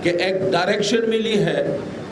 कि एक डायरेक्शन मिली है,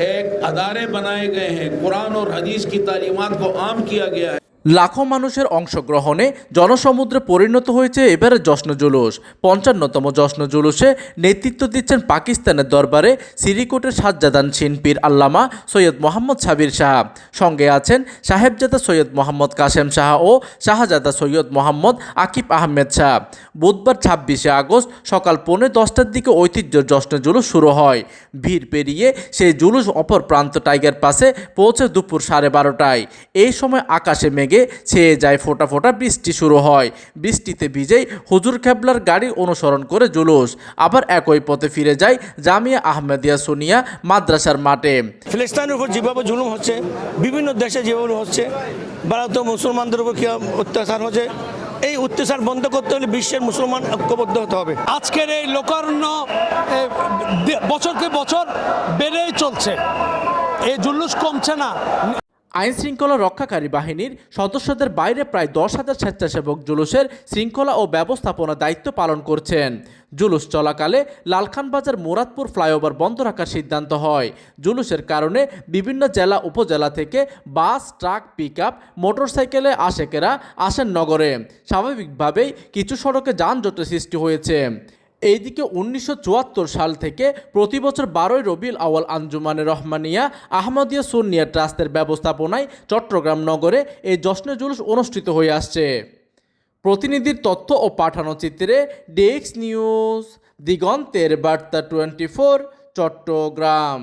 एक अदारे बनाए गए हैं, कुरान और हदीस की तालीमात को आम किया गया है। লাখো মানুষের অংশগ্রহণে জনসমুদ্রে পরিণত হয়েছে এবারের জশ্ন জুলুস। ৫৫তম জশ্ন জুলুসে নেতৃত্ব দিচ্ছেন পাকিস্তানের দরবারে সিরিকোটের সাজ্জাদান শিনপীর আল্লামা সৈয়দ মোহাম্মদ সাবির শাহ। সঙ্গে আছেন সাহেবজাদা সৈয়দ মোহাম্মদ কাসেম শাহ ও শাহজাদা সৈয়দ মোহাম্মদ আকিব আহমেদ শাহ। বুধবার ২৬শে আগস্ট সকাল ১:১০টার দিকে ঐতিহ্যের জশ্ন জুলুস শুরু হয়। ভিড় পেরিয়ে সেই জুলুস অপর প্রান্ত টাইগার পাসে পৌঁছে দুপুর 12:30টায়। এই সময় আকাশে মেঘে ছেয়ে যায় ফোঁটা ফোঁটা বৃষ্টি শুরু হয়। বৃষ্টিতে ভিজেই হুজুর কেবলার গাড়ি অনুসরণ করে জুলুস আবার একই পথে ফিরে যায় জামিয়া আহমেদিয়া সুনিয়া মাদ্রাসার মাঠে। ফিলিস্তিনের উপর যেভাবে জুলুম হচ্ছে, বিভিন্ন দেশে যেভাবে হচ্ছে, ভারতীয় মুসলমানদের উপর কী অত্যাচার হচ্ছে, এই অত্যাচার বন্ধ করতে হলে বিশ্বের মুসলমান ঐক্যবদ্ধ হতে হবে। আজকের এই লোকারণ্য বছরকে বছর বেড়েই চলছে, এই জুলুস কমছে না। আইন শৃঙ্খলা রক্ষাকারী বাহিনীর সদস্যদের বাইরে প্রায় ১০,০০০ স্বেচ্ছাসেবক জুলুসের শৃঙ্খলা ও ব্যবস্থাপনা দায়িত্ব পালন করছেন। জুলুস চলাকালে লালখানবাজার মুরাদপুর ফ্লাইওভার বন্ধ রাখার সিদ্ধান্ত হয়। জুলুসের কারণে বিভিন্ন জেলা উপজেলা থেকে বাস, ট্রাক, পিকআপ, মোটরসাইকেলে আশেকেরা আসেন নগরে। স্বাভাবিকভাবেই কিছু সড়কে যানজটের সৃষ্টি হয়েছে। এইদিকে ১৯৭৪ সাল থেকে প্রতি বছর ১২ই রবিউল আউয়াল আঞ্জুমানে রহমানিয়া আহমদিয়া সুন্নিয়া ট্রাস্টের ব্যবস্থাপনায় চট্টগ্রাম নগরে এই জশ্নে জুলুস অনুষ্ঠিত হয়ে আসছে। প্রতিনিধির তথ্য ও পাঠানো চিত্রে ডেস্ক নিউজ, দিগন্তের বার্তা 24, চট্টগ্রাম।